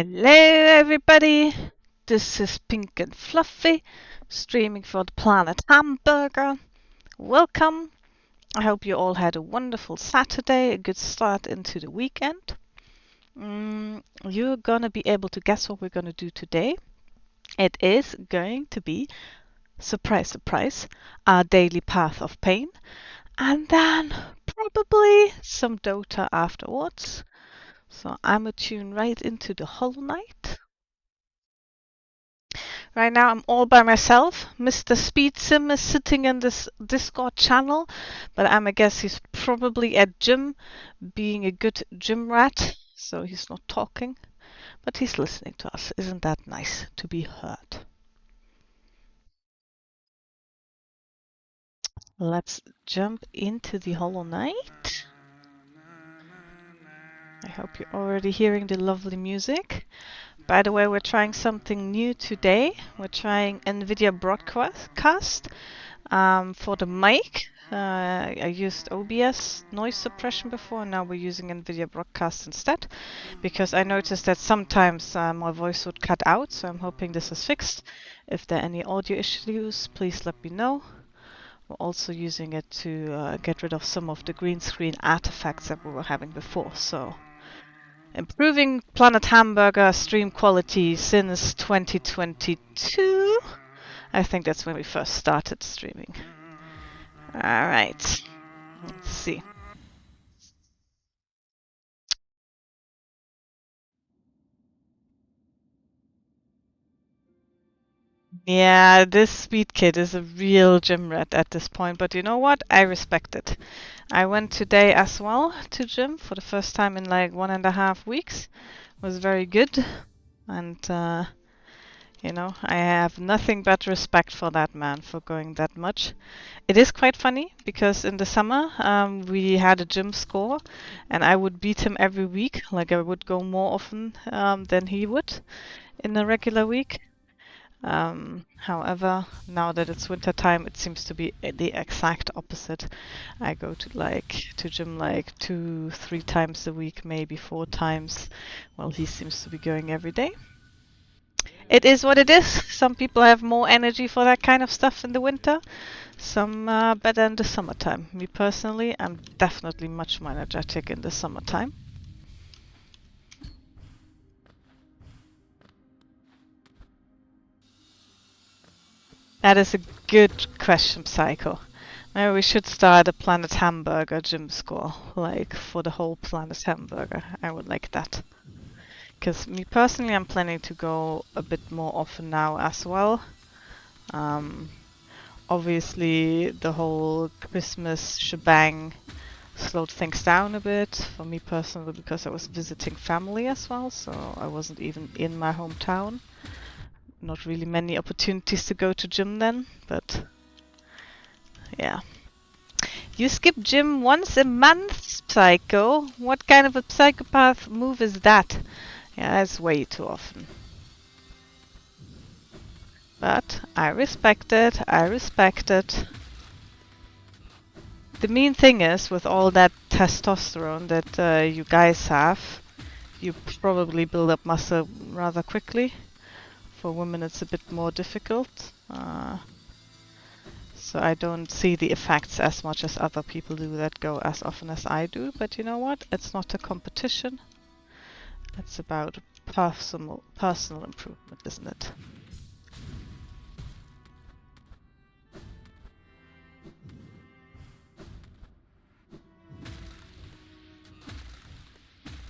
Hello, everybody. This is Pink and Fluffy, streaming for the Planet Hamburger. Welcome. I hope you all had a wonderful Saturday, a good start into the weekend. You're gonna be able to guess what we're gonna do today. It is going to be, surprise, surprise, our daily path of pain, and then probably some Dota afterwards. So I'm gonna tune right into the Hollow Knight. Right now, I'm all by myself. Mr. Speedsim is sitting in this Discord channel, but I'm a guess he's probably at gym, being a good gym rat, so he's not talking, but he's listening to us. Isn't that nice to be heard? Let's jump into the Hollow Knight. I hope you're already hearing the lovely music. By the way, we're trying something new today. We're trying NVIDIA Broadcast for the mic. I used OBS noise suppression before, and now we're using NVIDIA Broadcast instead because I noticed that sometimes my voice would cut out, so I'm hoping this is fixed. If there are any audio issues, please let me know. We're also using it to get rid of some of the green screen artifacts that we were having before. So improving Planet Hamburger stream quality since 2022. I think that's when we first started streaming. Alright, let's see. Yeah, this speed kid is a real gym rat at this point, but you know what? I respect it. I went today as well to gym for the first time in like 1.5 weeks. It was very good, and you know, I have nothing but respect for that man for going that much. It is quite funny because in the summer we had a gym score and I would beat him every week. Like I would go more often than he would in a regular week. However, now that it's winter time, it seems to be the exact opposite. I go to gym like 2, 3 times a week, maybe 4 times. Well, he seems to be going every day. It is what it is. Some people have more energy for that kind of stuff in the winter. Some better in the summertime. Me personally, I'm definitely much more energetic in the summertime. That is a good question, Psycho. Maybe we should start a Planet Hamburger gym score, like for the whole Planet Hamburger. I would like that. Because me personally, I'm planning to go a bit more often now as well. Obviously, the whole Christmas shebang slowed things down a bit for me personally because I was visiting family as well, so I wasn't even in my hometown. Not really many opportunities to go to gym then, but yeah. You skip gym once a month, Psycho? What kind of a psychopath move is that? Yeah, that's way too often. But I respect it, I respect it. The mean thing is, with all that testosterone that you guys have, you probably build up muscle rather quickly. For women, it's a bit more difficult. So I don't see the effects as much as other people do that go as often as I do. But you know what? It's not a competition. It's about personal improvement, isn't it?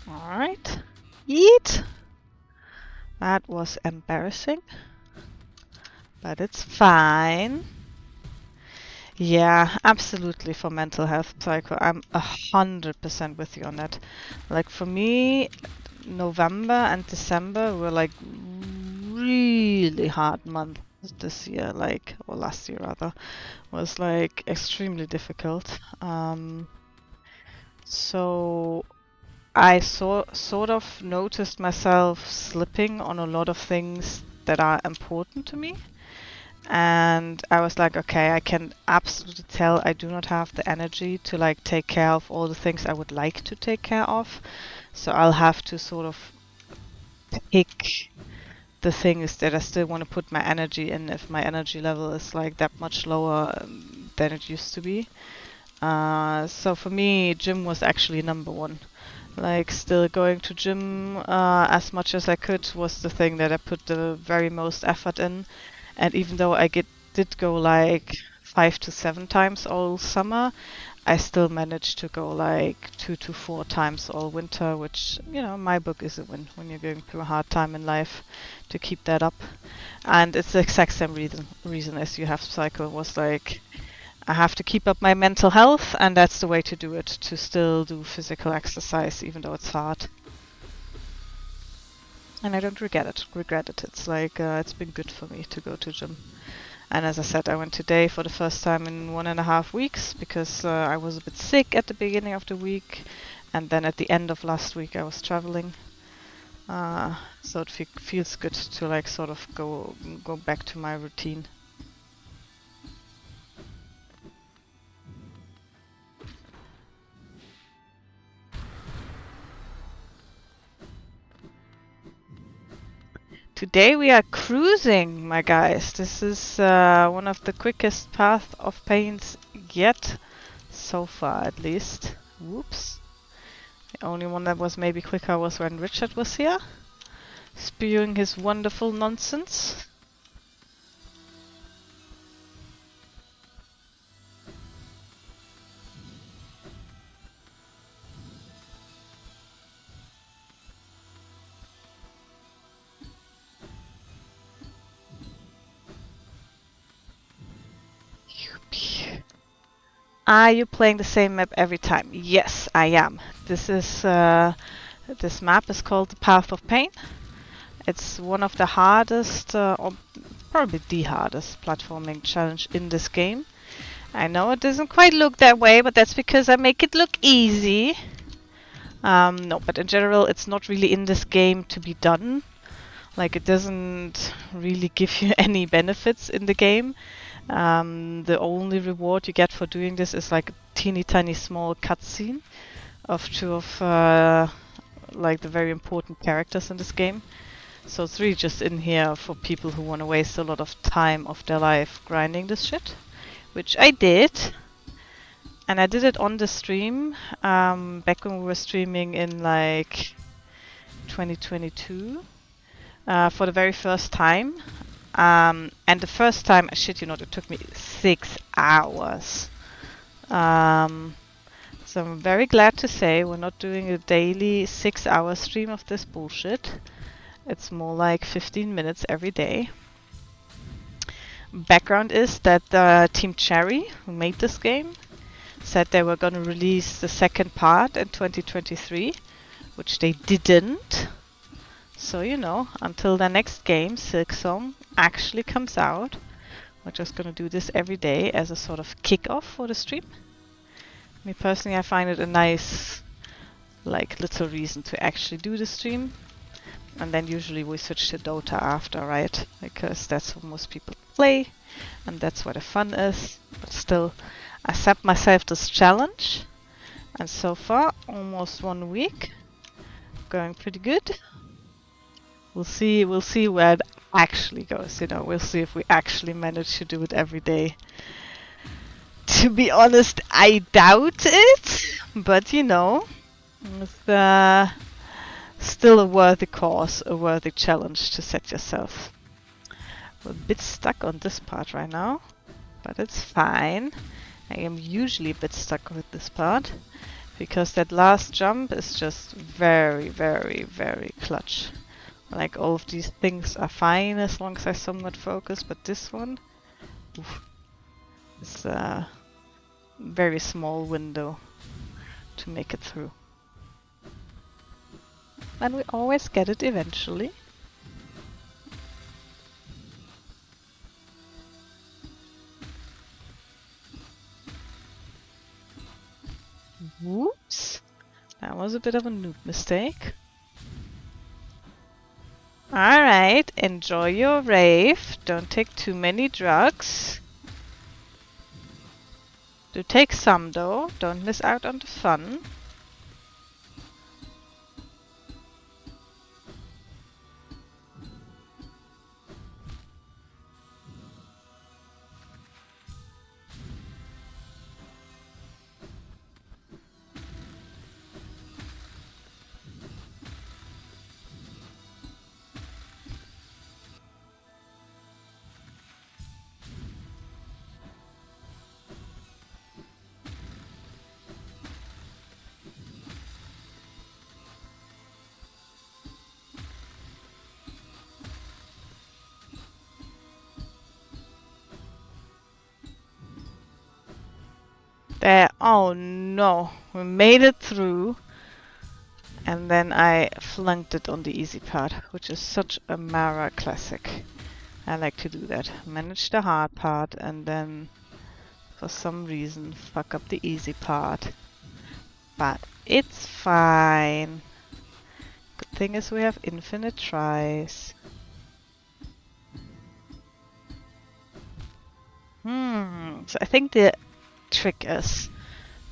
Alright. Eat! That was embarrassing. But it's fine. Yeah, absolutely for mental health, Psycho. I'm 100% with you on that. Like for me, November and December were like really hard months this year, like, or last year rather, was like extremely difficult. So I sort of noticed myself slipping on a lot of things that are important to me. And I was like, okay, I can absolutely tell I do not have the energy to like take care of all the things I would like to take care of. So I'll have to sort of pick the things that I still want to put my energy in if my energy level is like that much lower than it used to be. So for me, gym was actually number one. Like still going to gym as much as I could was the thing that I put the very most effort in. And even though did go like 5 to 7 times all summer, I still managed to go like 2 to 4 times all winter, which, you know, in my book is a win when you're going through a hard time in life to keep that up. And it's the exact same reason as you have cycle was like, I have to keep up my mental health, and that's the way to do it, to still do physical exercise, even though it's hard. And I don't regret it. It's like, it's been good for me to go to gym. And as I said, I went today for the first time in 1.5 weeks because I was a bit sick at the beginning of the week, and then at the end of last week I was traveling. So it feels good to like sort of go back to my routine. Today we are cruising, my guys. This is one of the quickest Path of Pains yet, so far at least. Whoops. The only one that was maybe quicker was when Richard was here, spewing his wonderful nonsense. Are you playing the same map every time? Yes, I am. This map is called the Path of Pain. It's one of the hardest, or probably the hardest platforming challenge in this game. I know it doesn't quite look that way, but that's because I make it look easy. No, but in general, it's not really in this game to be done. Like, it doesn't really give you any benefits in the game. The only reward you get for doing this is like a teeny tiny small cutscene of two of like the very important characters in this game. So it's really just in here for people who want to waste a lot of time of their life grinding this shit, which I did. And I did it on the stream back when we were streaming in like 2022 for the very first time. And the first time, I shit you not, it took me 6 hours. So I'm very glad to say we're not doing a daily 6-hour stream of this bullshit. It's more like 15 minutes every day. Background is that Team Cherry, who made this game, said they were going to release the second part in 2023, which they didn't. So, you know, until the next game, Silksong, actually comes out, we're just going to do this every day as a sort of kickoff for the stream. Me personally, I find it a nice, like, little reason to actually do the stream. And then usually we switch to Dota after, right? Because that's what most people play, and that's where the fun is. But still, I set myself this challenge, and so far, almost 1 week, going pretty good. We'll see where it actually goes, you know, we'll see if we actually manage to do it every day. To be honest, I doubt it, but you know, it's still a worthy cause, a worthy challenge to set yourself. We're a bit stuck on this part right now, but it's fine. I am usually a bit stuck with this part, because that last jump is just very, very, very clutch. Like, all of these things are fine as long as I somewhat focus, but this one, oof, it's a very small window to make it through. And we always get it eventually. Whoops! That was a bit of a noob mistake. Alright, enjoy your rave. Don't take too many drugs. Do take some though, don't miss out on the fun. There. Oh no. We made it through. And then I flunked it on the easy part, which is such a Mara classic. I like to do that. Manage the hard part and then for some reason fuck up the easy part. But it's fine. Good thing is we have infinite tries. So I think the trick is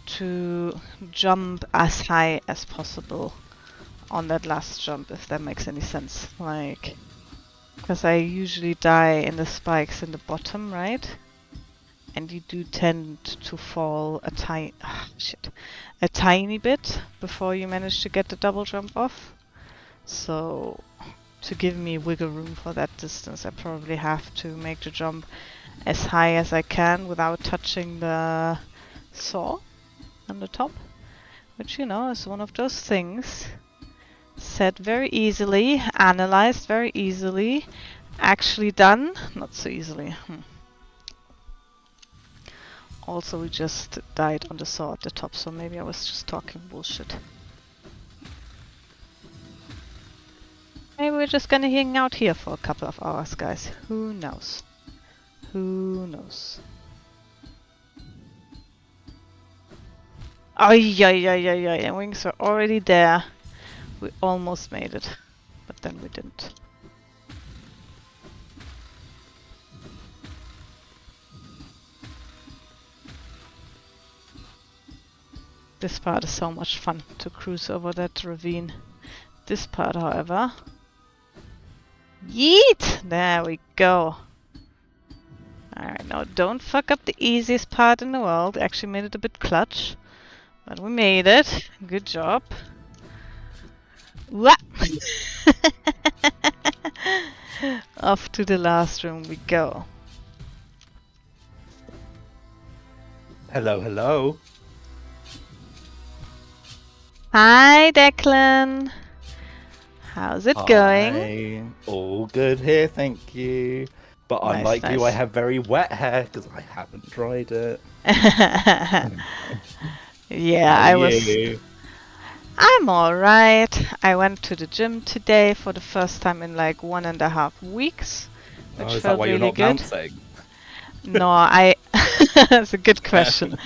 to jump as high as possible on that last jump, if that makes any sense. Like, because I usually die in the spikes in the bottom, right? And you do tend to fall a tiny bit before you manage to get the double jump off. So to give me wiggle room for that distance, I probably have to make the jump as high as I can without touching the saw on the top, which, you know, is one of those things said very easily, analyzed very easily, actually done not so easily. Also, we just died on the saw at the top, so maybe I was just talking bullshit. Maybe we're just gonna hang out here for a couple of hours, guys. Who knows? Who knows? Oh, yeah. Wings are already there. We almost made it, but then we didn't. This part is so much fun to cruise over that ravine. This part, however... Yeet! There we go. Alright, now don't fuck up the easiest part in the world. Actually made it a bit clutch. But we made it. Good job. Wah! Off to the last room we go. Hello, hello. Hi, Declan. How's it going? Hi. All good here, thank you. But Nice, unlike you, I nice. have very wet hair because I haven't dried it. Yeah, How I are was. you? I'm alright. I went to the gym today for the first time in like 1.5 weeks, which Oh, is that felt why you're really not good. bouncing? No, that's a good question.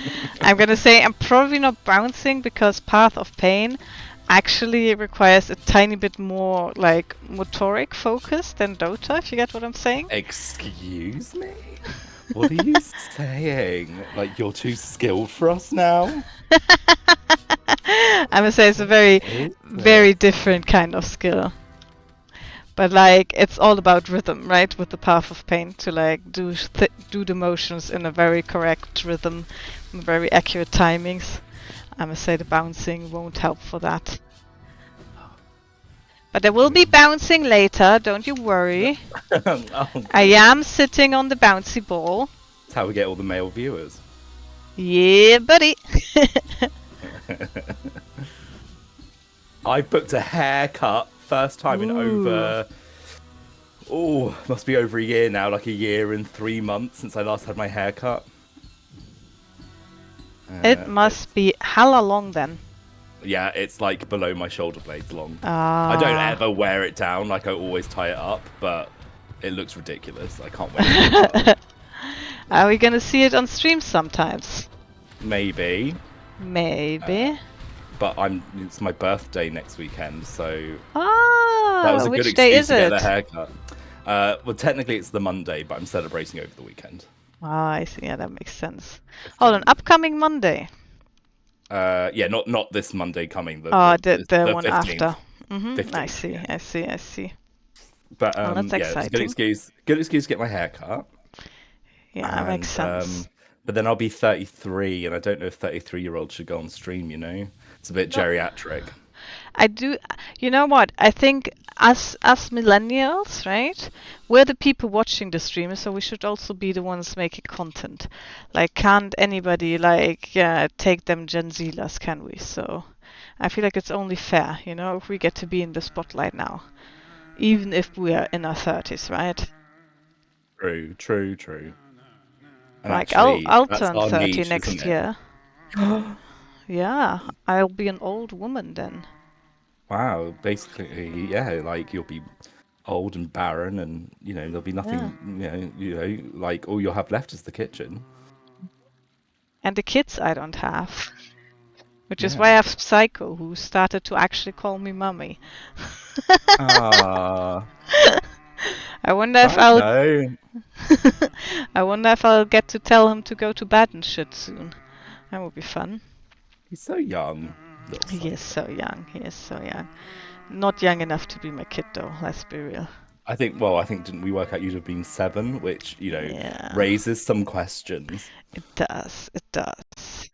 I'm gonna say I'm probably not bouncing because Path of Pain actually requires a tiny bit more like motoric focus than Dota, if you get what I'm saying. Excuse me? What are you saying? Like, you're too skilled for us now? I'm gonna say it's a very, Is very it? different kind of skill. But like, it's all about rhythm, right? With the Path of Pain to like do the motions in a very correct rhythm, very accurate timings. I'm gonna say the bouncing won't help for that. But there will be bouncing later, don't you worry. Oh, I good. am sitting on the bouncy ball. That's how we get all the male viewers. Yeah, buddy. I booked a haircut first time in over... Oh, must be over a year now, like 1 year and 3 months since I last had my haircut. It must be hella long then. Yeah, it's like below my shoulder blades long. I don't ever wear it down, like I always tie it up, but it looks ridiculous. I can't wait to get it done. Are we gonna see it on stream sometimes? Maybe. Maybe. But it's my birthday next weekend, so that was a good which day excuse is to get it? the haircut. Well, technically it's the Monday, but I'm celebrating over the weekend. Oh, I see. Yeah, that makes sense. Hold on, upcoming Monday. Yeah, not this Monday coming. The one 15th. after. 15th, I see. yeah. I see. But Oh, that's yeah, it's a good exciting. excuse. Good excuse to get my hair cut. Yeah, that makes sense. But then I'll be 33, and I don't know if 33-year-olds should go on stream. You know, it's a bit geriatric. I do. You know what? I think us millennials, right? We're the people watching the stream, so we should also be the ones making content. Like, can't anybody take them Gen Zers, can we? So, I feel like it's only fair, you know, if we get to be in the spotlight now, even if we are in our 30s, right? True. And Like, actually, I'll that's turn our 30 niche, isn't next it? year. Yeah, I'll be an old woman then. Wow, basically, yeah, like you'll be old and barren, and there'll be Yeah. nothing, like all you'll have left is the kitchen. And the kids I don't have. Which is why I Yeah. have Psycho, who started to actually call me mummy. Ah, I wonder if I I'll know. I wonder if I'll get to tell him to go to bed and shit soon. That would be fun. He's so young, little He is psycho. so young. He is so young. Not young enough to be my kid though, let's be real. I think didn't we work out you'd have been 7, which Yeah, raises some questions. it does. It does.